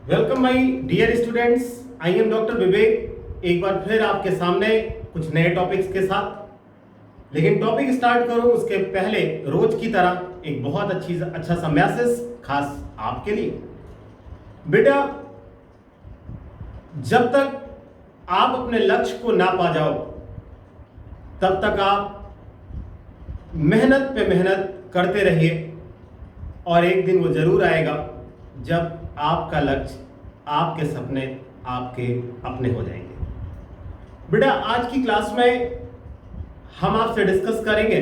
Welcome my dear students, I am doctor Vivek. एक बार फिर आपके सामने कुछ नए टॉपिक्स के साथ। लेकिन टॉपिक स्टार्ट करूं उसके पहले रोज की तरह एक बहुत अच्छा सा मैसेज खास आपके लिए। बेटा, जब तक आप अपने लक्ष्य को ना पा जाओ तब तक आप मेहनत पे मेहनत करते रहिए और एक दिन वो जरूर आएगा जब आपका लक्ष्य, आपके सपने आपके अपने हो जाएंगे। बेटा, आज की क्लास में हम आपसे डिस्कस करेंगे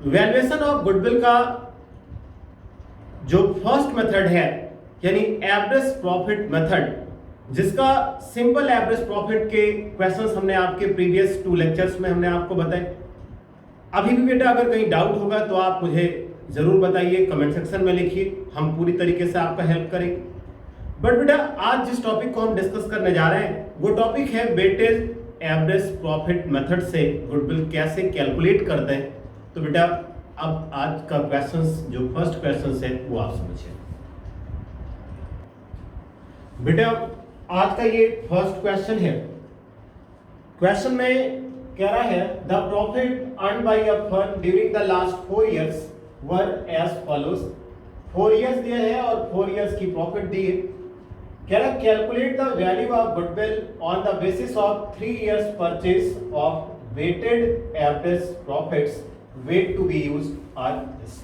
वैल्यूएशन ऑफ गुडविल का जो फर्स्ट मेथड है, यानी एवरेज प्रॉफिट मेथड, जिसका सिंपल एवरेज प्रॉफिट के क्वेश्चंस हमने आपके प्रीवियस 2 लेक्चर्स में हमने आपको बताए। अभी भी बेटा अगर कहीं डाउट होगा तो आप मुझे जरूर बताइए, कमेंट सेक्शन में लिखिए, हम पूरी तरीके से आपका हेल्प करेंगे। बट बेटा, आज जिस टॉपिक को हम डिस्कस करने जा रहे हैं वो टॉपिक है वेटेज एवरेज प्रॉफिट मेथड से गुडविल कैसे कैलकुलेट करते हैं। तो बेटा, अब आज का क्वेश्चंस, जो फर्स्ट क्वेश्चंस है वो आप समझिए। बेटा, आज का ये फर्स्ट क्वेश्चन है। क्वेश्चन में कह रहा है the profit earn by a firm during the last 4 years were as follows. 4 years दिए हैं और 4 इयर्स की प्रॉफिट दी है। कह रहा calculate the value of goodwill on the basis of 3 years purchase of weighted average profits weight to be used are this.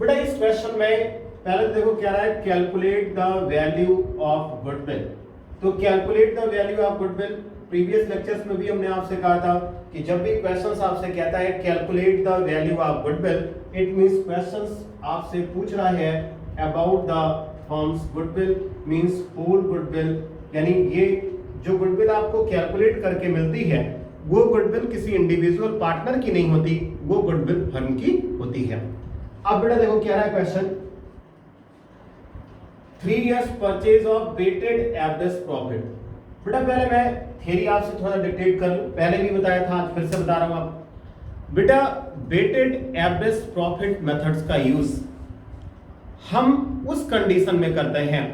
बेटा, इस question में पहले देखो कह रहा है calculate the value of goodwill. तो calculate the value of goodwill, previous lectures में भी हमने आपसे कहा था कि जब भी क्वेश्चंस आपसे कहता है calculate the value of goodwill, it means questions आपसे पूछ रहा है about the firm's goodwill, means whole goodwill, यानी ये जो गुडविल आपको कैलकुलेट करके मिलती है वो गुडविल किसी इंडिविजुअल पार्टनर की नहीं होती, वो गुडविल फर्म की होती है। अब बेटा देखो क्या रहा है question, 3 years purchase of weighted average profit. बेटा पहले मैं थ्योरी आपसे थोड़ा डिक्टेट कर लूं, पहले भी बताया था, आज फिर से बता रहा हूं आप। बेटा, वेटेड एवरेज प्रॉफिट मेथड्स का यूज हम उस कंडीशन में करते हैं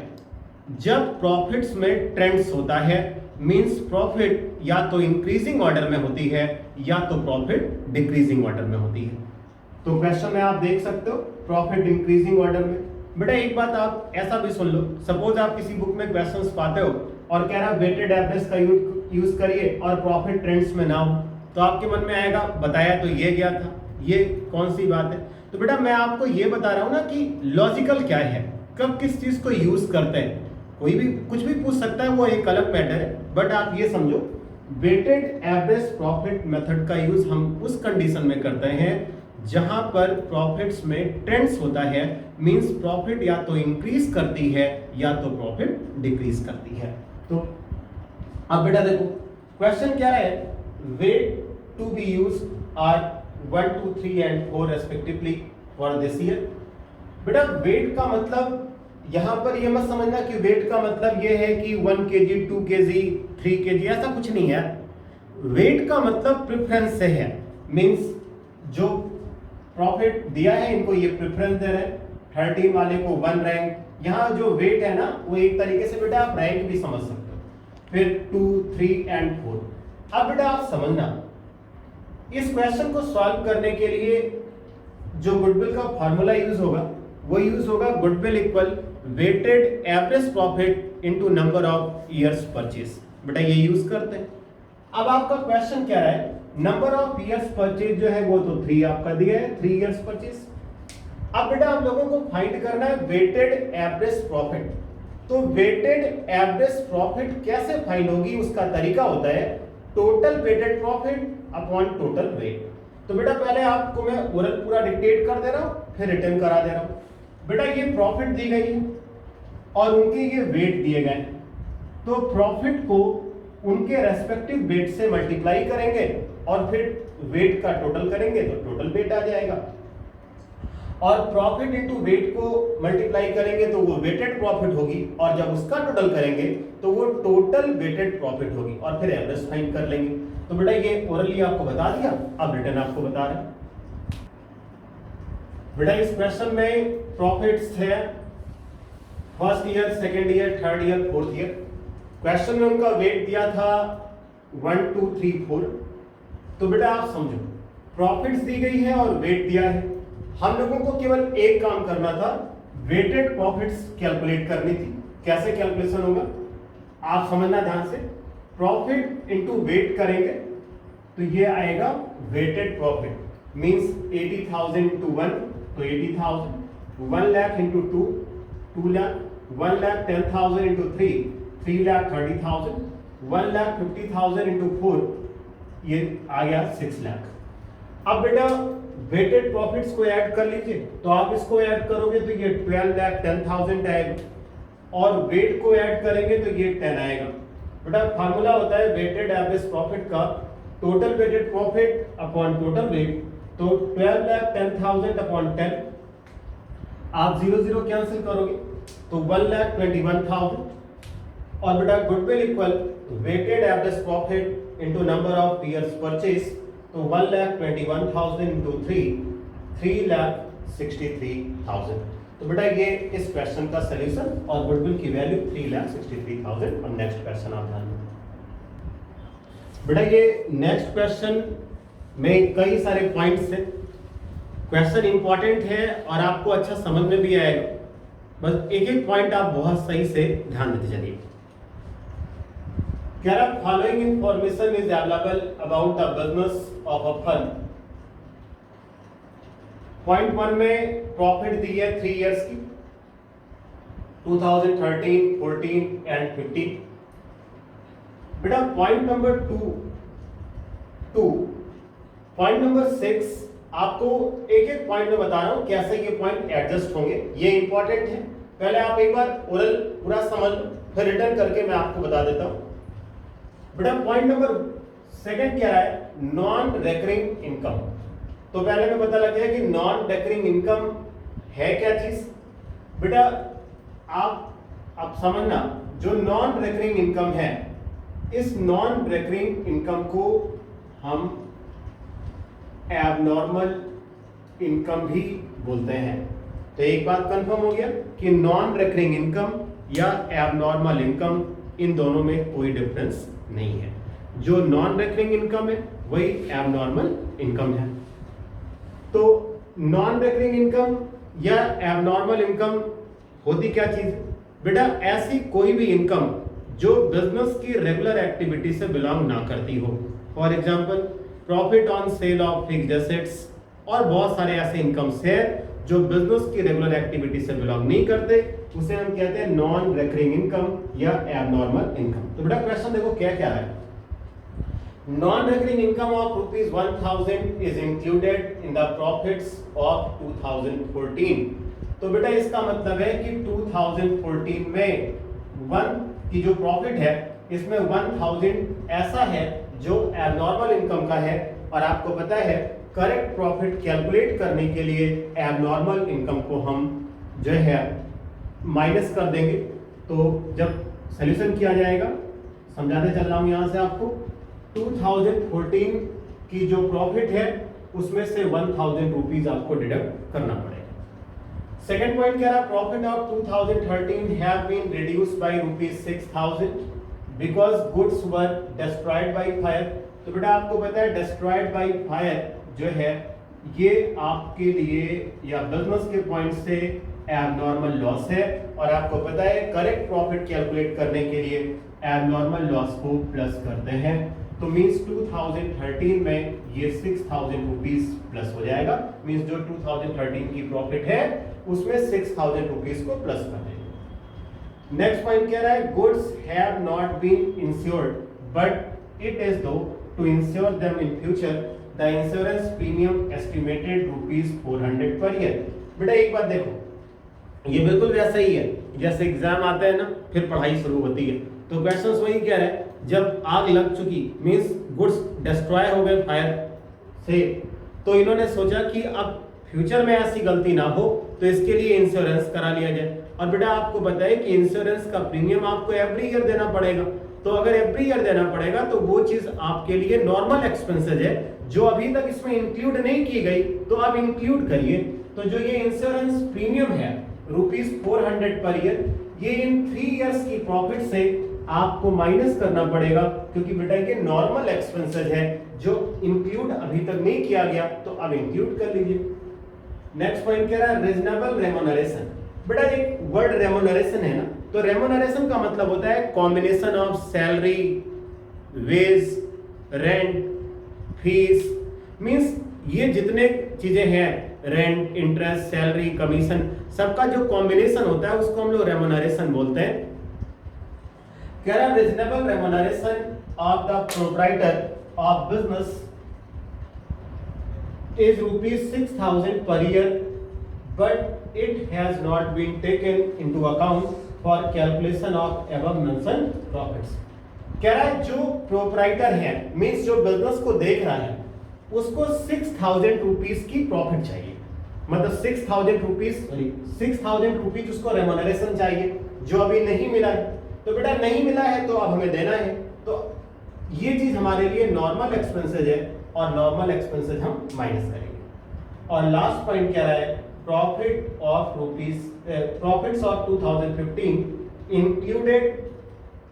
जब प्रॉफिट्स में ट्रेंड्स होता है, मींस प्रॉफिट या तो इंक्रीजिंग ऑर्डर में होती है या तो प्रॉफिट डिक्रीजिंग ऑर्डर में होती है। तो क्वेश्चन में आप देख सकते हो प्रॉफिट इंक्रीजिंग ऑर्डर में। बेटा एक बात आप ऐसा भी सुन लो, सपोज आप किसी बुक में क्वेश्चंस पाते हो और कह रहा वेटेड एवरेज का यूज करिए और प्रॉफिट ट्रेंड्स में ना हो, तो आपके मन में आएगा बताया तो ये गया था, ये कौन सी बात है। तो बेटा मैं आपको ये बता रहा हूं ना कि लॉजिकल क्या है, कब किस चीज को यूज करते हैं। कोई भी कुछ भी पूछ सकता है, वो एक अलग मैटर है, बट आप ये समझो वेटेड एवरेज प्रॉफिट मेथड का यूज हम उस कंडीशन में करते हैं जहां पर प्रॉफिट्स में ट्रेंड्स होता है, मींस प्रॉफिट या तो इंक्रीज करती है या तो प्रॉफिट डिक्रीज करती है। तो अब बेटा देखो क्वेश्चन क्या है, weight to be used are 1, 2, 3 and 4 respectively for this year. बेटा वेट का मतलब यहां पर ये मत समझना कि वेट का मतलब ये है कि 1 kg 2 kg 3 kg, ऐसा कुछ नहीं है। वेट का मतलब प्रेफरेंस से है, मींस जो प्रॉफिट दिया है इनको ये प्रेफरेंस दे रहे हैं, 13 वाले को 1 रैंक। यहाँ जो वेट है ना वो एक तरीके से बेटा आप रैंक भी समझ सकते हो, फिर 2, 3 एंड 4। अब बेटा आप समझना इस क्वेश्चन को सॉल्व करने के लिए जो गुडविल का फॉर्मूला यूज होगा वो यूज होगा goodwill equal weighted average profit into number of years purchase. बेटा ये यूज करते हैं। अब आपका क्वेश्चन क्या है, नंबर ऑफ इयर्स परचेज जो है वो तो 3 आपका दिया है, 3 इयर्स परचेज। अब बेटा आप लोगों को फाइंड करना है वेटेड एवरेज प्रॉफिट। तो वेटेड एवरेज प्रॉफिट कैसे फाइंड होगी, उसका तरीका होता है total weighted profit upon total weight. तो बेटा पहले आपको मैं ओरल पूरा डिक्टेट कर दे रहा हूं, फिर रिटर्न करा दे रहा हूं। बेटा ये प्रॉफिट दी गई है और उनके ये वेट दिए गए, तो प्रॉफिट को उनके रेस्पेक्टिव वेट से मल्टीप्लाई करेंगे और फिर वेट का टोटल करेंगे तो टोटल वेट आ जाएगा, और प्रॉफिट इनटू वेट को मल्टीप्लाई करेंगे तो वो वेटेड प्रॉफिट होगी, और जब उसका टोटल करेंगे तो वो टोटल वेटेड प्रॉफिट होगी, और फिर एवरेज फाइंड कर लेंगे। तो बेटा ये ओरली आपको बता दिया, अब रिटर्न आपको बता रहे हैं। बेटा इस क्वेश्चन में प्रॉफिट्स है first year, second year, third year, fourth year. Question में उनका वेट दिया था 1 2 3 4। तो बेटा आप समझो, प्रॉफिट्स दी गई है और वेट दिया है, हम लोगों को केवल एक काम करना था, वेटेड प्रॉफिट्स कैलकुलेट करनी थी। कैसे कैलकुलेशन होगा आप समझना ध्यान से। प्रॉफिट इनटू वेट करेंगे तो ये आएगा वेटेड प्रॉफिट, मींस 80,000 टू 1 तो 80,000, 1 lakh into 2 2 lakh, 1 lakh 10,000 into 3 lakh 30,000, 1 lakh 50,000 into 4 ये आ गया 6 लाख। अब बेटा वेटेड प्रॉफिट्स को ऐड कर लीजिए, तो आप इसको ऐड करोगे तो ये 12 लाख 10,000 आएगा और वेट को ऐड करेंगे तो ये 10 आएगा। बेटा फार्मूला होता है वेटेड एवरेज प्रॉफिट का, total weighted profit upon total weight, तो 12 लाख 10,000 अपॉन 10, आप 0 0 कैंसिल करोगे तो 1 लाख 21,000 और बेटा goodwill equal weighted average profit into number of years purchase, तो 1 लाख 21,000 इंटू 3 लाख 63,000। तो बेटा ये इस क्वेश्चन का सॉल्यूशन और गुडविल की वैल्यू 3,63,000। और नेक्स्ट क्वेश्चन आप ध्यान दें बेटा, ये नेक्स्ट क्वेश्चन में कई सारे पॉइंट्स हैं, क्वेश्चन इंपॉर्टेंट है और आपको अच्छा समझ में भी आएगा, बस एक एक पॉइंट आप बहुत सही से ध्यान देते चलिए। कह रहा following information is available about the business of a firm. Point 1 में प्रॉफिट दी है 3 इयर्स की, 2013, 14 एंड 15। बेटा पॉइंट नंबर 2 पॉइंट नंबर 6 आपको एक एक पॉइंट में बता रहा हूं कैसे ये पॉइंट एडजस्ट होंगे, ये इंपॉर्टेंट है। पहले आप एक बार ओरल पूरा समझ लो, फिर रिटर्न करके मैं आपको बता देता हूं। बेटा पॉइंट नंबर 2 क्या है, नॉन रेकरिंग इनकम। तो पहले में पता लग गया कि नॉन रेकरिंग इनकम है क्या चीज। बेटा आप समझना, जो नॉन रेकरिंग इनकम है, इस नॉन रेकरिंग इनकम को हम एबनॉर्मल इनकम भी बोलते हैं। तो एक बात कंफर्म हो गया कि नॉन रेकरिंग इनकम या एबनॉर्मल इनकम, इन दोनों में कोई डिफरेंस नहीं है। जो नॉन रेकरिंग इनकम है वही एबनॉर्मल इनकम है। तो नॉन रेकरिंग इनकम या एबनॉर्मल इनकम होती क्या चीज है? बेटा ऐसी कोई भी इनकम जो बिजनेस की रेगुलर एक्टिविटी से बिलोंग ना करती हो। For example profit on sale of fixed assets, और बहुत सारे ऐसे इनकम्स है जो बिजनेस की रेगुलर एक्टिविटी से बिलोंग नहीं करते, उसे हम कहते हैं नॉन रेकरिंग इनकम या एबनॉर्मल इनकम। तो बेटा क्वेश्चन देखो क्या क्या है। Non recurring income of ₹1,000 is included in the profits of 2014। तो बेटा इसका मतलब है कि 2014 में 1 की जो प्रॉफिट है, इसमें 1,000 ऐसा है जो एबनॉर्मल इनकम का है। और आपको पता है करेक्ट प्रॉफिट कैलकुलेट करने के लिए एबनॉर्मल इनकम को हम जो है माइनस कर देंगे। तो जब सॉल्यूशन किया जाएगा, समझाते चल रहा हूं यहां से आपको, 2014 की जो प्रॉफिट है उसमें से 1,000 रुपीज आपको डिडक्ट करना पड़ेगा। सेकेंड पॉइंट कह रहा profit of 2013 have been reduced by ₹6,000 because goods were destroyed by fire. तो बेटा आपको पता है डिस्ट्रॉयड बाय फायर जो है ये आपके लिए या बिजनेस के पॉइंट से एबनॉर्मल लॉस है। और आपको पता है करेक्ट प्रॉफिट कैलकुलेट करने के लिए एबनॉर्मल लॉस को प्लस करते हैं। तो मींस 2013 में ये 6,000 रुपीज प्लस हो जाएगा। मींस जो 2013 की प्रॉफिट है उसमें 6,000 रुपीज को प्लस कर देंगे। नेक्स्ट पॉइंट कह रहा है goods have not been insured but it is though to insure them in future the insurance premium estimated ₹400 per year. बेटा एक बात देखो, ये बिल्कुल वैसा ही है जैसे एग्जाम आता है ना, फिर पढ़ाई शुरू होती है। तो क्वेश्चंस वही कह रहा है, जब आग लग चुकी मींस गुड्स डिस्ट्रॉय हो गए फायर से, तो इन्होंने सोचा कि अब फ्यूचर में ऐसी गलती ना हो तो इसके लिए इंश्योरेंस करा लिया जाए। और बेटा आपको पता है कि इंश्योरेंस का प्रीमियम आपको एवरी ईयर देना पड़ेगा। तो अगर एवरी ईयर देना पड़ेगा तो वो चीज आपके लिए नॉर्मल एक्सपेंसेस है जो अभी तक इसमें इंक्लूड नहीं की गई, तो आप इंक्लूड करिए। तो जो ये इंश्योरेंस प्रीमियम है ₹400 पर ईयर, ये इन 3 इयर्स की प्रॉफिट से आपको माइनस करना पड़ेगा, क्योंकि बेटा ये नॉर्मल एक्सपेंसेस है जो इंक्लूड अभी तक नहीं किया गया, तो अब इंक्लूड कर लीजिए। नेक्स्ट पॉइंट कह रहा है रीजनेबल रेम्यूनरेशन। बेटा एक वर्ड रेम्यूनरेशन है ना, तो रेम्यूनरेशन का मतलब होता है combination of salary, wage, rent, fees, means ये जितने चीजें हैं, रेंट, इंटरेस्ट, सैलरी, कमीशन, सबका जो कॉम्बिनेशन होता है उसको हम लोग रेम्यूनरेशन बोलते हैं। कह रहा है reasonable remuneration of the proprietor of business is rupees 6,000 per year, but it has not been taken into account for calculation of above mentioned profits। कह रहा है जो प्रोप्राइटर है, मीन्स जो बिजनेस को देख रहा है, उसको 6,000 रुपीज की प्रॉफिट चाहिए, मतलब 6,000 रुपीज उसको रेम्यूनरेशन चाहिए, जो अभी नहीं मिला है। तो बेटा नहीं मिला है तो अब हमें देना है, तो ये चीज हमारे लिए नॉर्मल एक्सपेंसेस है और नॉर्मल एक्सपेंसेस हम माइनस करेंगे। और लास्ट पॉइंट क्या है, profits of 2015 included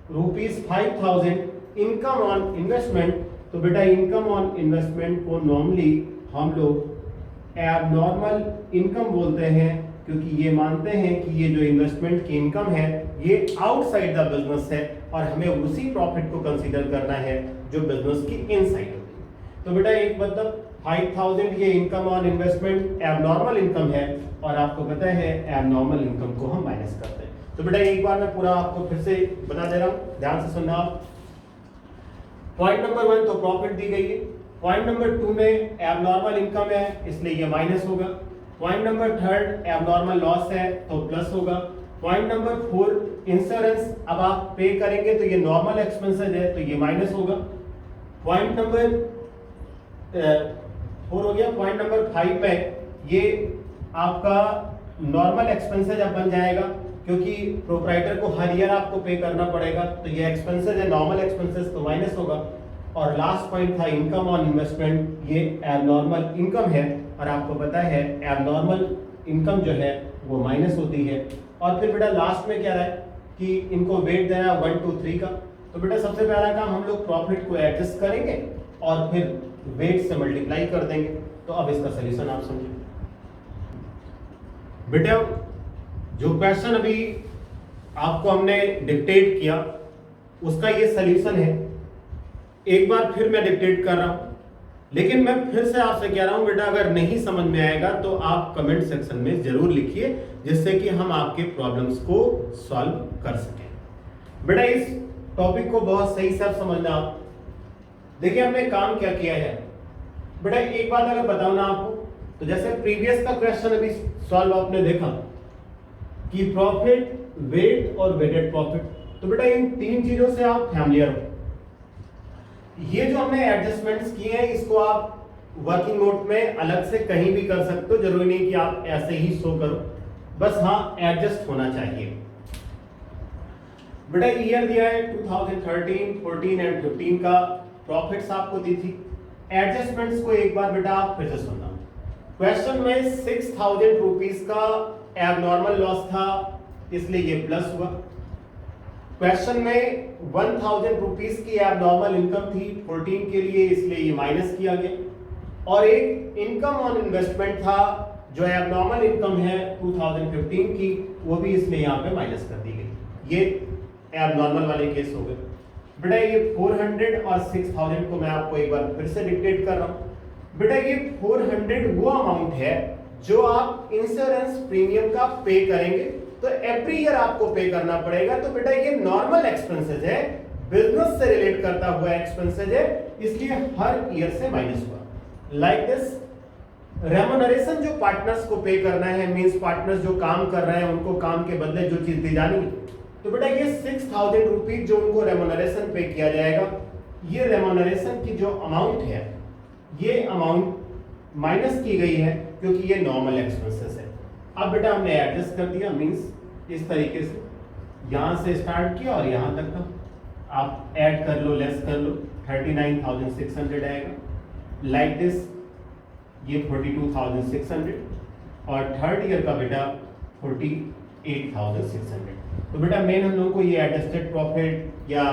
₹5,000 income on investment. तो बेटा इनकम ऑन इन्वेस्टमेंट को नॉर्मली हम लोग एबनॉर्मल इनकम बोलते हैं, क्योंकि ये मानते हैं कि ये जो इन्वेस्टमेंट की इनकम है ये आउटसाइड द बिजनेस है और हमें उसी प्रॉफिट को कंसीडर करना है जो बिजनेस की इनसाइड होती है। तो बेटा एक मतलब 5,000 ये income on investment abnormal income है, और आपको पता है एबनॉर्मल इनकम को हम माइनस करते हैं। तो बेटा एक बार मैं पूरा आपको फिर से बता दे रहा हूं, ध्यान से सुनना आप। पॉइंट नंबर 1 तो प्रॉफिट दी गई है, पॉइंट नंबर 2 में एबनॉर्मल इनकम है इसलिए ये माइनस होगा, पॉइंट नंबर 3 एबनॉर्मल लॉस है तो प्लस होगा, पॉइंट नंबर 4 इंश्योरेंस अब आप पे करेंगे तो ये नॉर्मल एक्सपेंसेस है तो ये माइनस होगा, पॉइंट नंबर 4 हो गया। पॉइंट नंबर 5 पे ये आपका नॉर्मल एक्सपेंसेस अब बन जाएगा, क्योंकि प्रोप्राइटर को हर ईयर आपको पे करना पड़ेगा, तो ये एक्सपेंसेस है नॉर्मल एक्सपेंसेस तो माइनस होगा। और लास्ट पॉइंट था इनकम ऑन इन्वेस्टमेंट, ये एबनॉर्मल इनकम है और आपको पता है एबनॉर्मल इनकम जो है वो माइनस होती है। और फिर बेटा लास्ट में क्या रहा है कि इनको वेट देना 1 2 3 का, तो बेटा सबसे पहला काम हम लोग प्रॉफिट को एडजस्ट करेंगे और फिर वेट से मल्टीप्लाई कर देंगे। तो अब इसका सोल्यूशन आप समझिए। बेटा जो क्वेश्चन अभी आपको हमने डिक्टेट किया उसका ये सोल्यूशन है, एक बार फिर मैं डिक्टेट कर रहा हूं, लेकिन मैं फिर से आपसे कह रहा हूं बेटा अगर नहीं समझ में आएगा तो आप कमेंट सेक्शन में जरूर लिखिए, जिससे कि हम आपके प्रॉब्लम्स को सॉल्व कर सकें। बेटा इस टॉपिक को बहुत सही से समझना आप। देखिए हमने काम क्या किया है बेटा, एक बात अगर बताऊं ना आपको, तो जैसे प्रीवियस का क्वेश्चन अभी सॉल्व आपने देखा कि प्रॉफिट, वेट और वेटेड प्रॉफिट, तो बेटा इन 3 चीजों से आप फैमिलियर हो। ये जो हमने एडजस्टमेंट्स किए हैं इसको आप वर्किंग नोट में अलग से कहीं भी कर सकते हो, जरूरी नहीं कि आप ऐसे ही शो करो, बस हाँ एडजस्ट होना चाहिए। बेटा ईयर दिया है 2013, 14 एंड 15 का प्रॉफिट्स आपको दी थी। एडजस्टमेंट्स को एक बार बेटा आप फिर से सुनना। क्वेश्चन में 6,000 रुपीज का एबनॉर्मल लॉस था इसलिए ये प्लस हुआ। क्वेश्चन में 1,000 रुपीज की एबनॉर्मल इनकम थी 14 के लिए, इसलिए ये माइनस किया गया। और एक इनकम ऑन इन्वेस्टमेंट था जो एबनॉर्मल इनकम है 2015 की, वो भी इसलिए यहाँ पे माइनस कर दी गई। ये एबनॉर्मल वाले केस हो गए। बेटा ये 400 और 6,000 को मैं आपको एक बार फिर से डिक्टेट कर रहा हूँ। बेटा ये 400 वो अमाउंट है जो आप इंश्योरेंस प्रीमियम का पे करेंगे, तो एवरी ईयर आपको पे करना पड़ेगा। तो बेटा ये नॉर्मल एक्सपेंसेस है, बिजनेस से रिलेट करता हुआ एक्सपेंसेस है, इसलिए हर ईयर से माइनस हुआ। लाइक दिस रेम्यूनरेशन जो पार्टनर्स को पे करना है, मींस पार्टनर्स जो काम कर रहे हैं उनको काम के बदले जो चीज दी जानी है, तो बेटा ये 6,000 रुपीज जो उनको रेम्यूनरेशन पे किया जाएगा, ये रेम्यूनरेशन की जो अमाउंट है ये अमाउंट माइनस की गई है क्योंकि ये नॉर्मल एक्सपेंसेस है। अब बेटा हमने एडजस्ट कर दिया, मींस इस तरीके से यहां से स्टार्ट किया और यहां तक का आप ऐड कर लो, लेस कर लो, 39,600 आएगा। लाइक दिस ये 42,600 और थर्ड ईयर का बेटा 48,600। तो बेटा मेन हम लोगों को ये एडजस्टेड प्रॉफिट या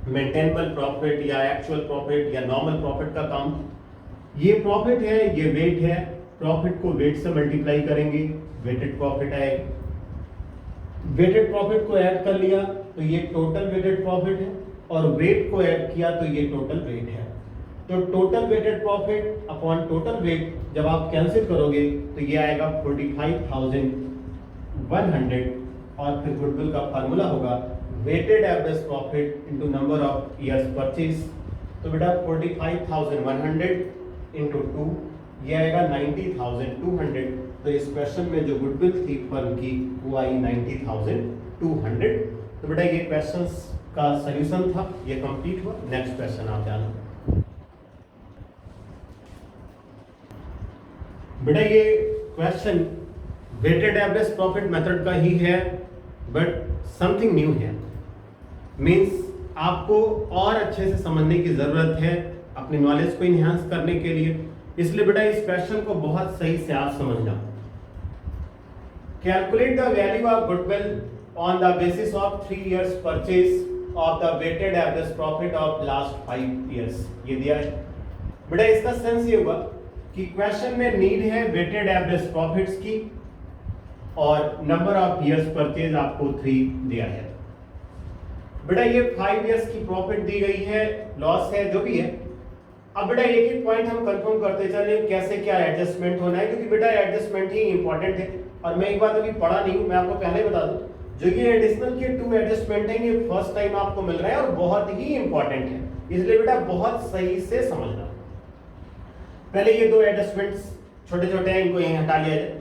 मेंटेनेबल प्रॉफिट या एक्चुअल प्रॉफिट या नॉर्मल प्रॉफिट का काम, ये प्रॉफिट है, ये वेट है, प्रॉफिट को वेट से मल्टीप्लाई करेंगे, वेटेड प्रॉफिट आएगा। वेटेड प्रॉफिट को ऐड कर लिया तो ये टोटल वेटेड प्रॉफिट है, और वेट को ऐड किया तो ये टोटल वेट है। तो total weighted profit upon total weight जब आप कैंसिल करोगे तो ये आएगा 45,100, और फिर गुडविल का फार्मूला होगा weighted average profit into number of years purchase. तो बेटा 45,100 इंटू 2 ये आएगा 90,200। तो इस क्वेश्चन में जो गुडविल थी फर्म की वो आई 90,200। तो बेटा ये क्वेश्चंस का सॉल्यूशन था, ये कंप्लीट हुआ। नेक्स्ट क्वेश्चन आप जानो। बेटा ये question weighted average profit method का ही है, बट समथिंग न्यू है। मींस आपको और अच्छे से समझने की जरूरत है अपनी नॉलेज को इनहांस करने के लिए, इसलिए बेटा इस क्वेश्चन को बहुत सही से आप समझना। Calculate the value of goodwill on the basis of 3 years purchase of the weighted average profit of last 5 years, ये दिया है। बेटा इसका सेंस ये हुआ कि क्वेश्चन में नीड है वेटेड एवरेज प्रॉफिट्स की, और नंबर ऑफ ईयर्स परचेज आपको 3 दिया है। बेटा ये 5 years की प्रॉफिट दी गई है, लॉस है, जो भी है। अब बेटा एक एक पॉइंट हम कंफर्म करते चले कैसे क्या एडजस्टमेंट होना है, क्योंकि बेटा एडजस्टमेंट ही इंपॉर्टेंट है। और मैं एक बात अभी पढ़ा नहीं हूं, मैं आपको पहले बता दूं, जो ये एडिशनल के 2 एडजस्टमेंट है ये फर्स्ट टाइम आपको मिल रहा है और बहुत ही इंपॉर्टेंट है, इसलिए बेटा बहुत सही से समझना। पहले ये 2 एडजस्टमेंट्स छोटे छोटे हैं, इनको यहीं हटा लिया जाए।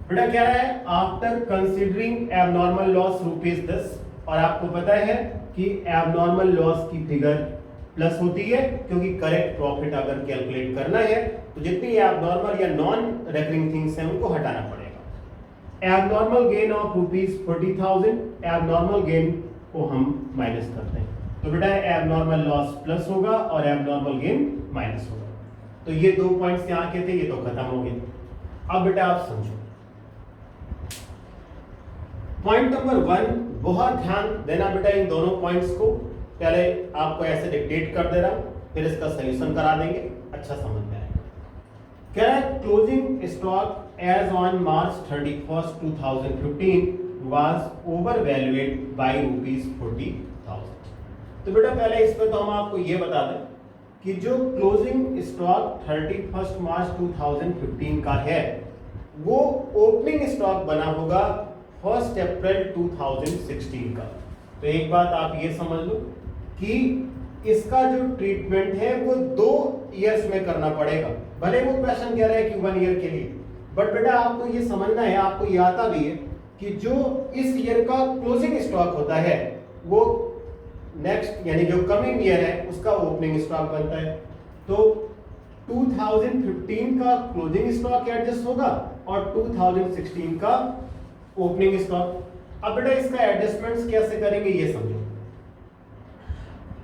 बेटा क्या है, आफ्टर कंसीडरिंग एबनॉर्मल लॉस ₹10, और आपको पता है कि एबनॉर्मल लॉस की फिगर प्लस होती है, क्योंकि करेक्ट प्रॉफिट अगर कैलकुलेट करना है तो जितनी एबनॉर्मल या नॉन रेकरिंग थिंग्स हैं उनको हटाना पड़ेगा। Abnormal gain of ₹40,000, abnormal gain को हम माइनस करते हैं, तो बेटा एबनॉर्मल लॉस प्लस होगा और एबनॉर्मल गेन माइनस होगा। तो ये 2 पॉइंट्स यहाँ के थे, ये तो खत्म हो गए। अब बेटा आप समझो पॉइंट नंबर 1, बहुत ध्यान देना बेटा इन दोनों पॉइंट्स को। पहले आपको ऐसे डिक्टेट कर दे रहा हूं, फिर इसका सॉल्यूशन करा देंगे, अच्छा समझ में आएगा। कह रहा है closing stock as on March 31, 2015 was over valued by ₹40,000। तो बेटा पहले इस पे तो हम आपको ये बता दें कि जो क्लोजिंग स्टॉक 31 March 2015 का है वो ओपनिंग स्टॉक बना होगा 1 April 2016 का। तो एक बात आप ये समझ लो कि इसका जो ट्रीटमेंट है वो 2 years में करना पड़ेगा, भले वो क्वेश्चन कह रहा है कि 1 year के लिए, बट बेटा आपको ये समझना है, आपको ये आता भी है कि जो इस ईयर का क्लोजिंग स्टॉक होता है वो नेक्स्ट यानी जो कमिंग ईयर है उसका ओपनिंग स्टॉक बनता है। तो 2015 का क्लोजिंग स्टॉक एडजस्ट होगा और 2016 का ओपनिंग स्टॉक। अब बेटा इसका एडजस्टमेंट्स कैसे करेंगे ये समझो।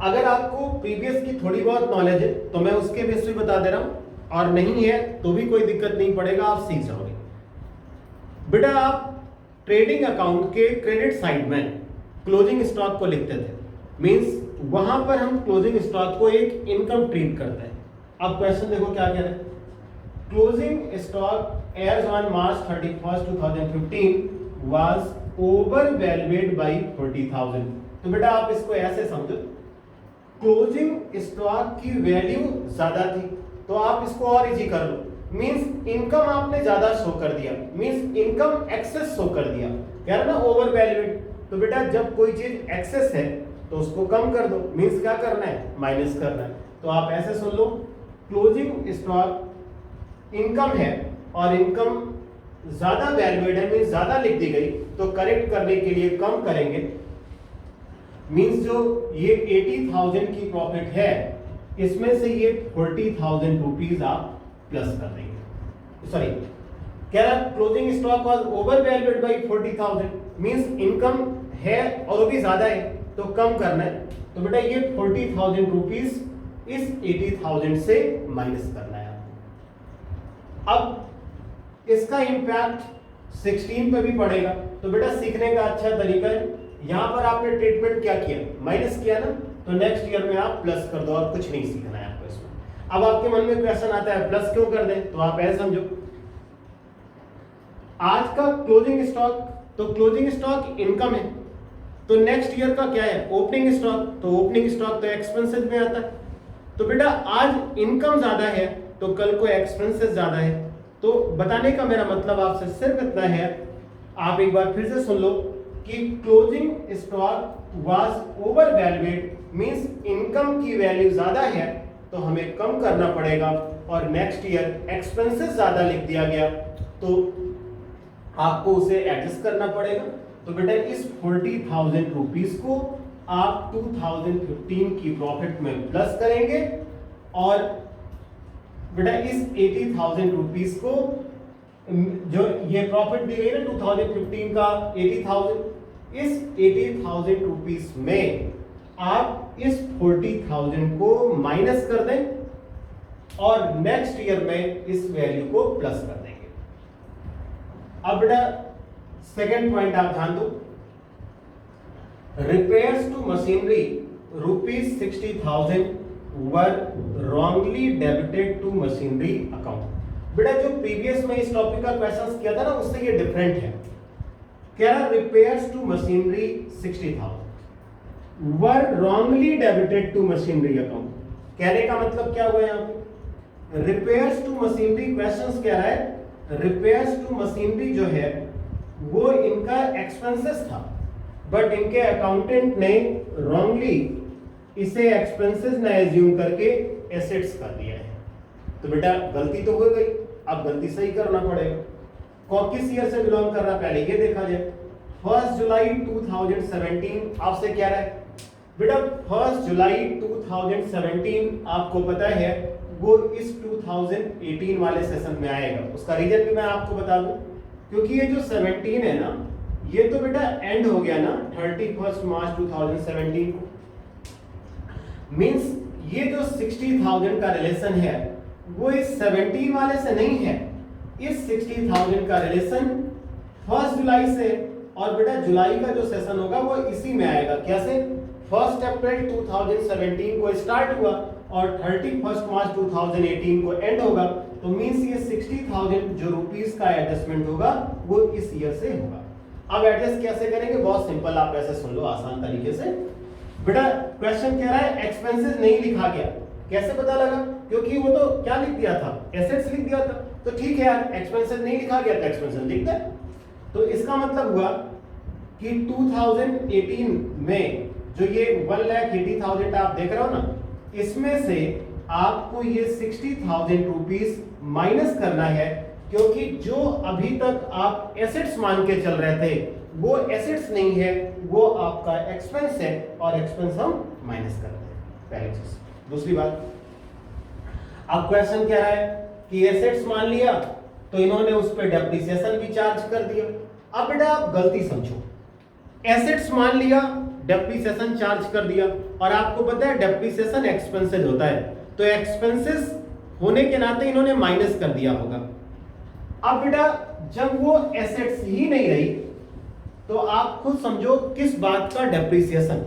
अगर आपको प्रीवियस की थोड़ी बहुत नॉलेज है तो मैं उसके बेस पे बता दे रहा हूं, और नहीं है तो भी कोई दिक्कत नहीं पड़ेगा, आप सीख जाओगे। बेटा आप ट्रेडिंग अकाउंट के क्रेडिट साइड में क्लोजिंग स्टॉक को लिखते थे, मींस वहां पर हम क्लोजिंग स्टॉक को एक इनकम ट्रीट करते हैं। अब क्वेश्चन देखो क्या कह रहे हैं, closing stock as on March 31, 2015 was over valued by 40,000। तो बेटा आप इसको ऐसे समझो, क्लोजिंग स्टॉक की वैल्यू ज्यादा थी तो आप इसको और इजी कर लो, मींस इनकम आपने ज्यादा शो कर दिया, मींस इनकम एक्सेस शो कर दिया, कह रहा ना ओवर वैल्यूएड। तो बेटा जब कोई चीज एक्सेस है तो उसको कम कर दो, मींस क्या करना है, माइनस करना है। तो आप ऐसे सुन लो, क्लोजिंग स्टॉक इनकम है और इनकम ज्यादा वैल्यूएड है, मींस ज्यादा लिख दी गई, तो करेक्ट करने के लिए कम करेंगे, मींस जो ये 80,000 की प्रॉफिट है इसमें से ये 40,000 रुपीज आप प्लस कर देंगे। सॉरी, कह रहा closing stock was over valued by 40,000, means income है और वो भी ज्यादा है तो कम करना है। तो बेटा ये 40,000 रुपीज इस 80,000 से माइनस करना है आपको। अब इसका इंपैक्ट 16 पे भी पड़ेगा, तो बेटा सीखने का अच्छा तरीका है, यहां पर आपने ट्रीटमेंट क्या किया, माइनस किया ना, तो नेक्स्ट ईयर में आप प्लस कर दो और कुछ नहीं सीखना है आपको इसमें। अब आपके मन में क्वेश्चन आता है प्लस क्यों कर दें, तो आप ऐसे समझो आज का क्लोजिंग स्टॉक, तो क्लोजिंग स्टॉक इनकम है, तो नेक्स्ट ईयर का क्या है ओपनिंग स्टॉक, तो ओपनिंग स्टॉक तो एक्सपेंसेस में आता है। तो बेटा आज इनकम ज्यादा है तो कल को एक्सपेंसेस ज्यादा है। तो बताने का मेरा मतलब आपसे सिर्फ इतना है, आप एक बार फिर से सुन लो कि closing stock was over valued, means income की वैल्यू ज्यादा है तो हमें कम करना पड़ेगा, और नेक्स्ट ईयर एक्सपेंसेस ज्यादा लिख दिया गया तो आपको उसे एडजस्ट करना पड़ेगा। तो बेटा इस 40,000 रुपीस को आप 2015 की प्रॉफिट में प्लस करेंगे, और बेटा इस 80,000 रुपीस को जो ये प्रॉफिट दी गई ना 2015 का 80,000, इस 80,000 रुपीस में आप इस 40,000 को माइनस कर दें और नेक्स्ट ईयर में इस वैल्यू को प्लस कर देंगे। अब बेटा सेकेंड पॉइंट आप ध्यान दो, repairs to machinery rupees 60,000 were wrongly debited to machinery account। बेटा जो प्रीवियस में इस टॉपिक का क्वेश्चन किया था ना उससे ये डिफरेंट है, कह रहा repairs to machinery 60,000 were wrongly debited to machinery account। कहने का मतलब क्या हुआ यहाँ पे, repairs to machinery क्वेश्चन कह रहा है repairs to machinery जो है वो इनका एक्सपेंसेस था, बट इनके अकाउंटेंट ने रॉन्गली इसे एक्सपेंसेस ना एज्यूम करके एसेट्स कर दिया है। तो बेटा गलती तो हो गई, अब गलती सही करना पड़ेगा। कौन किस ईयर से बिलोंग कर रहा है पहले ये देखा जाए। 1 जुलाई 2017 आपसे क्या रहा है बेटा, 1 जुलाई 2017 आपको पता है वो इस 2018 वाले सेशन में आएगा। उसका रीजन भी मैं आपको बता दूं, क्योंकि ये जो 17 है ना ये तो बेटा एंड हो गया ना 31 मार्च 2017 को, मींस ये जो 60,000 का रिलेशन है वो इस 17 वाले से नहीं है, इस 60,000 का रिलेशन 1 जुलाई से, और बेटा जुलाई का जो सेशन होगा वो इसी में आएगा। कैसे, 1 अप्रैल 2017 को स्टार्ट हुआ और 31 मार्च 2018 को एंड होगा, तो मींस ये 60,000 जो रुपीस का एडजस्टमेंट होगा वो इस ईयर से होगा। अब एडजस्ट कैसे करेंगे, बहुत सिंपल, आप ऐसे सुन लो आसान तरीके से। बेटा क्वेश्चन कह रहा है एक्सपेंसेस नहीं लिखा गया, कैसे पता लगा, क्योंकि वो तो क्या लिख दिया था, एसेट्स लिख दिया था। तो ठीक है यार, एक्सपेंसेस नहीं लिखा गया तो एक्सपेंसेस लिख दे। तो इसका मतलब हुआ कि 2018 में जो ये 1,80,000 आप देख रहे हो ना, इसमें से आपको ये 60,000 रुपीस माइनस करना है, क्योंकि जो अभी तक आप एसेट्स मान के चल रहे थे वो एसेट्स नहीं है, वो आपका एक्सपेंस है, और एक्सपेंस हम माइनस करते हैं, पहली चीज। दूसरी बात, अब क्वेश्चन क्या है कि एसेट्स मान लिया तो इन्होंने उस पर डेप्रिसिएशन भी चार्ज कर दिया। अब बेटा आप गलती समझो, एसेट्स मान लिया, डेप्रिसिएशन चार्ज कर दिया, और आपको पता है डेप्रिसिएशन एक्सपेंसेस होता है, तो एक्सपेंसेस होने के नाते इन्होंने माइनस कर दिया होगा। अब बेटा जब वो एसेट्स ही नहीं रही तो आप खुद समझो किस बात का डेप्रिसिएशन,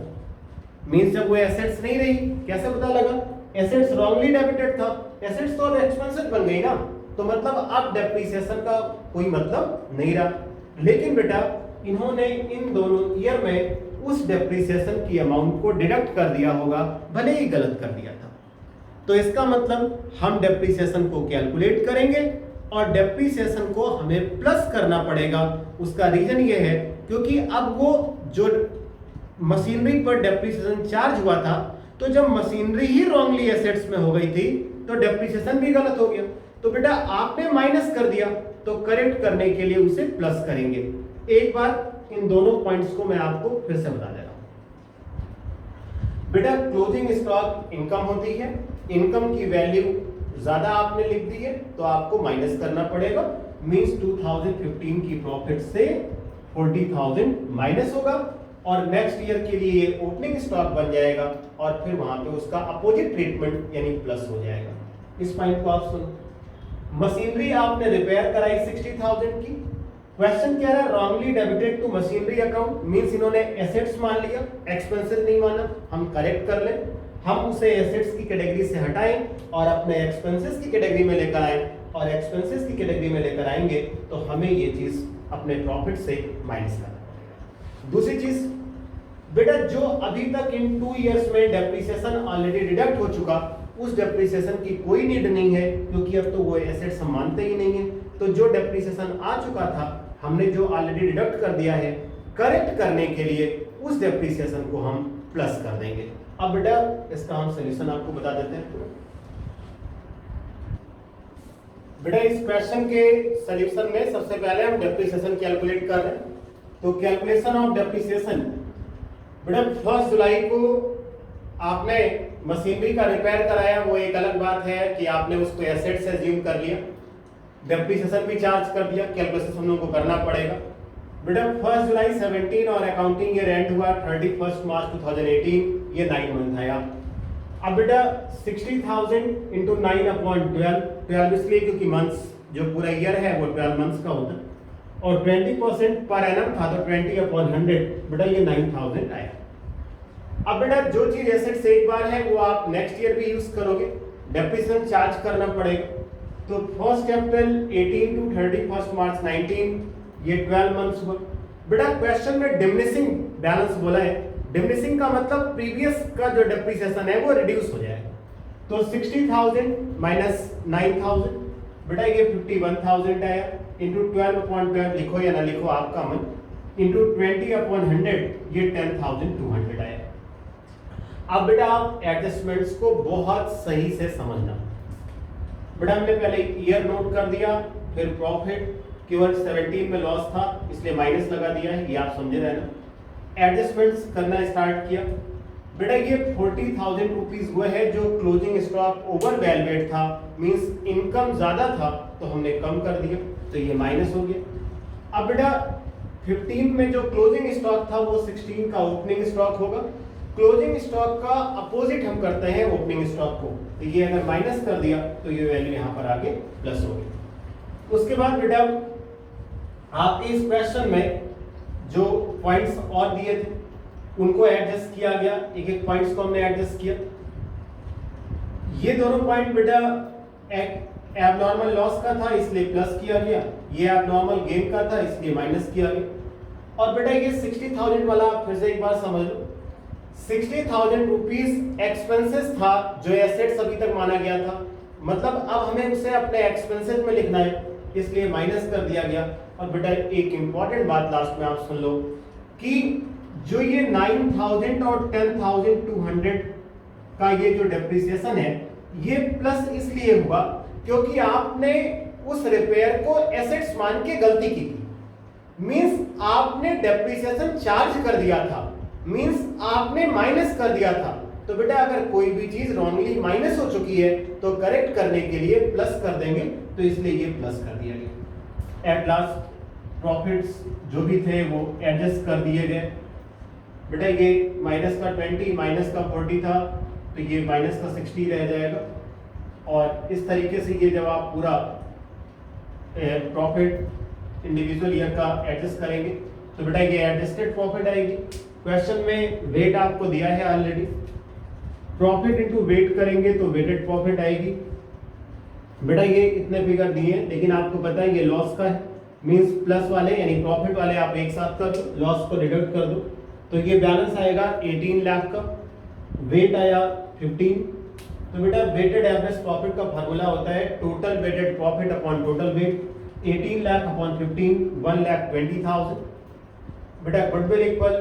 मींस जब वो एसेट्स नहीं रही कैसे पता लगा, एसेट्स रॉन्गली डेबिटेड था, एसेट्स तो अब एक्सपेंसेस बन गई ना, तो मतलब अब डेप्रिसिएशन का कोई मतलब नहीं रहा। लेकिन बेटा इन्होंने इन दोनों ईयर में उस डेप्रिसिएशन की अमाउंट को डिडक्ट कर दिया होगा, भले ही गलत कर दिया था। तो इसका मतलब हम डेप्रिसिएशन को कैलकुलेट करेंगे और डेप्रिसिएशन को हमें प्लस करना पड़ेगा। उसका रीजन ये है क्योंकि अब वो जो मशीनरी पर डेप्रिसिएशन चार्ज हुआ था, तो जब मशीनरी ही रॉन्गली एसेट्स में हो गई थी तो डेप्रिसिएशन भी गलत हो गया। तो बेटा आपने माइनस कर दिया, तो करेक्ट करने के लिए उसे प्लस करेंगे। एक बार इन दोनों पॉइंट्स को मैं आपको फिर से बता दे रहा हूं। बेटा क्लोजिंग स्टॉक इनकम होती है, इनकम की वैल्यू ज्यादा आपने लिख दी है तो आपको माइनस करना पड़ेगा, मींस 2015 की प्रॉफिट से 40,000 माइनस होगा, और नेक्स्ट ईयर के लिए ये ओपनिंग स्टॉक बन जाएगा, और फिर वहां पे उसका अपोजिट ट्रीटमेंट यानी प्लस हो जाएगा। इस पॉइंट को आप सुनो, मशीनरी आपने रिपेयर कराई 60,000 की, क्वेश्चन क्या है, wrongly debited to machinery account, means इन्होंने एसेट्स मान लिया, एक्सपेंसेस नहीं माना। हम करेक्ट कर लें, हम उसे एसेट्स की कैटेगरी से हटाएं और अपने एक्सपेंसेस की कैटेगरी में लेकर आएं, और एक्सपेंसेस की कैटेगरी में लेकर आएंगे तो हमें ये चीज अपने प्रॉफिट से माइनस करना पड़ेगा। दूसरी चीज बेटा, जो अभी तक इन 2 इयर्स में डेप्रिसिएशन ऑलरेडी डिडक्ट हो चुका, उस डेप्रिसिएशन की कोई नीड नहीं है, क्योंकि अब तो वो एसेट्स हम मानते ही नहीं है। तो जो डेप्रिसिएशन आ चुका था, हमने जो ऑलरेडी डिडक्ट कर दिया है, करेक्ट करने के लिए उस डेप्रिसिएशन को हम प्लस कर देंगे। अब बेटा इसका हम सॉल्यूशन आपको बता देते हैं। बेटा इस क्वेश्चन के सॉल्यूशन में सबसे पहले हम डेप्रिसिएशन कैलकुलेट कर रहे हैं। तो कैलकुलेशन ऑफ डेप्रिसिएशन, बेटा 1 जुलाई को आपने मशीनरी का रिपेयर कराया, वो एक अलग बात है कि आपने उसको एसेट से अज्यूम कर लिया, डेप्रिसिएशन भी चार्ज कर दिया, कैलकुलेशन हम लोगों को करना पड़ेगा। बेटा 1 जुलाई 17 और अकाउंटिंग ईयर एंड हुआ 31 मार्च 2018, ये 9 मंथ आया। अब बेटा 60,000 इंटू 9/12, 12 इसलिए क्योंकि मंथ्स जो पूरा ईयर है वो 12 मंथ्स का होता है, और 20% पर एनम था तो 20/100, बेटा ये 9,000 आया। अब बेटा जो चीज एसेट से एक बार है वो आप नेक्स्ट ईयर भी यूज करोगे, डेप्रिसिएशन चार्ज करना पड़ेगा। तो फर्स्ट कैपिटल 18 टू 31 मार्च 19, ये 12 मंथ्स हुआ। बेटा क्वेश्चन में डिमिनिशिंग बैलेंस बोला है, डिमिनिशिंग का मतलब प्रीवियस का जो डेप्रिसिएशन है वो रिड्यूस हो जाए। तो 60,000 माइनस 9,000, बेटा ये 51,000 आया, इंटू 12/12 लिखो या ना लिखो आपका मन, इंटू 20/100, ये 10,200 आया। अब बेटा आप एडजस्टमेंट्स को बहुत सही से समझना। बेटा हमने पहले ईयर नोट कर दिया, फिर प्रॉफिट, केवल 17 में लॉस था इसलिए माइनस लगा दिया है, ये आप समझे रहना। एडजस्टमेंट्स करना स्टार्ट किया। बेटा ये 40,000 रुपीज हुए है, जो क्लोजिंग स्टॉक ओवर वैल्यूएट था, मींस इनकम ज्यादा था तो हमने कम कर दिया, तो ये माइनस हो गया। अब बेटा 15 में जो क्लोजिंग स्टॉक था वो 16 का ओपनिंग स्टॉक होगा। क्लोजिंग स्टॉक का अपोजिट हम करते हैं ओपनिंग स्टॉक को, तो ये अगर माइनस कर दिया तो ये वैल्यू यहां पर आके प्लस हो गई। उसके बाद बेटा आपके इस क्वेश्चन में जो पॉइंट्स और दिए थे उनको एडजस्ट किया गया, एक एक पॉइंट्स को हमने एडजस्ट किया। ये दोनों पॉइंट बेटा एबनॉर्मल लॉस का था इसलिए प्लस किया गया, ये एबनॉर्मल गेन का था इसलिए माइनस किया गया। और बेटा ये 60,000 वाला फिर से एक बार समझ लो, 60,000 रुपीज एक्सपेंसेस था जो एसेट्स अभी तक माना गया था, मतलब अब हमें उसे अपने एक्सपेंसेस में लिखना है इसलिए माइनस कर दिया गया। और बेटा एक इंपॉर्टेंट बात लास्ट में आप सुन लो कि जो ये 9,000 और 10,200 का ये जो डेप्रिसिएशन है ये प्लस इसलिए हुआ क्योंकि आपने उस रिपेयर को एसेट्स मान के गलती की थी, मींस आपने डेप्रिसिएशन चार्ज कर दिया था, मींस आपने माइनस कर दिया था। तो बेटा अगर कोई भी चीज रॉन्गली माइनस हो चुकी है तो करेक्ट करने के लिए प्लस कर देंगे, तो इसलिए ये प्लस कर दिया गया। एट लास्ट प्रॉफिट्स जो भी थे वो एडजस्ट कर दिए गए। बेटा ये माइनस का 20 माइनस का 40 था तो ये माइनस का 60 रह जाएगा, और इस तरीके से ये जब आप पूरा प्रॉफिट इंडिविजुअल ईयर का एडजस्ट करेंगे तो बेटा ये एडजस्टेड प्रॉफिट आएगी। क्वेश्चन में वेट आपको दिया है ऑलरेडी, प्रॉफिट इनटू वेट करेंगे तो वेटेड प्रॉफिट आएगी। बेटा ये इतने फिगर दिए हैं लेकिन आपको पता है ये लॉस का है, मींस प्लस वाले यानी प्रॉफिट वाले आप एक साथ कर दो, लॉस को डिडक्ट कर दो, तो ये बैलेंस आएगा 18 लाख का, वेट आया 15। तो बेटा वेटेड एवरेज प्रॉफिट का फार्मूला होता है total weighted profit upon total weight, 18 lakh upon 15, 1,20,000। बेटा goodwill equal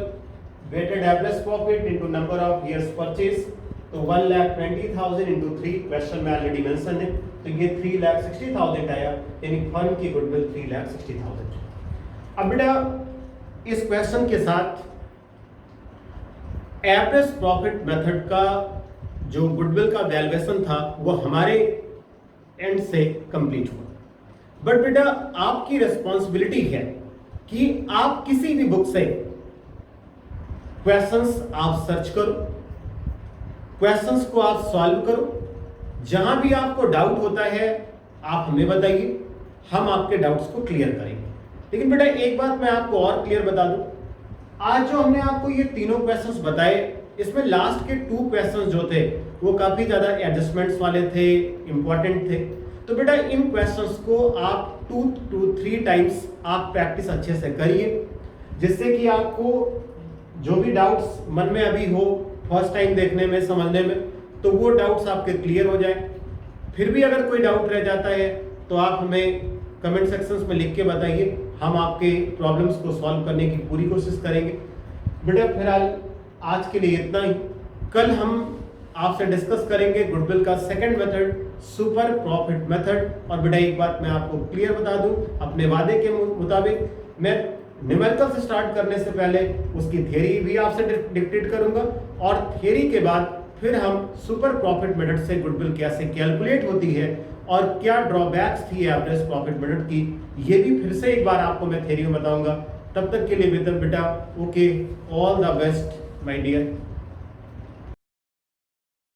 weighted average profit into number of years purchase, तो 1,20,000 इंटू 3 क्वेश्चन में ऑलरेडी मेंशन है, तो ये 3,60,000 आया, यानी फर्म की गुडविल 3,60,000। अब बेटा इस क्वेश्चन के साथ एवरेज प्रॉफिट मेथड का जो गुडविल का वैल्यूएशन था वो हमारे एंड से कंप्लीट हुआ। बट बेटा आपकी रिस्पॉन्सिबिलिटी है कि आप किसी भी बुक से क्वेश्चंस आप सर्च करो, क्वेश्चंस को आप सॉल्व करो, जहां भी आपको डाउट होता है आप हमें बताइए, हम आपके डाउट्स को क्लियर करेंगे। लेकिन बेटा एक बात मैं आपको और क्लियर बता दूं, आज जो हमने आपको ये तीनों क्वेश्चंस बताए, इसमें लास्ट के 2 क्वेश्चंस जो थे वो काफी ज्यादा एडजस्टमेंट्स वाले थे, इंपॉर्टेंट थे। तो बेटा इन क्वेश्चंस को आप 2 to 3 टाइम्स आप प्रैक्टिस अच्छे से करिए, जिससे कि आपको जो भी डाउट्स मन में अभी हो फर्स्ट टाइम देखने में, समझने में, तो वो डाउट्स आपके क्लियर हो जाए। फिर भी अगर कोई डाउट रह जाता है तो आप हमें कमेंट सेक्शंस में लिख के बताइए, हम आपके प्रॉब्लम्स को सॉल्व करने की पूरी कोशिश करेंगे। बेटा फिलहाल आज के लिए इतना ही। कल हम आपसे डिस्कस करेंगे गुडविल का second method, super profit method. और बेटा एक बात मैं आपको क्लियर बता दूं, अपने वादे के मुताबिक मैं न्यूमेरिकल से स्टार्ट करने से पहले उसकी थ्योरी भी आपसे डिक्टेट करूंगा, और थ्योरी के बाद फिर हम सुपर प्रॉफिट मेथड से गुडविल कैसे कैलकुलेट होती है और क्या ड्रॉबैक्स थी एवरेज प्रॉफिट मेथड की, ये भी फिर से एक बार आपको मैं थ्योरी में बताऊंगा। तब तक के लिए बेटा okay, all the best my dear.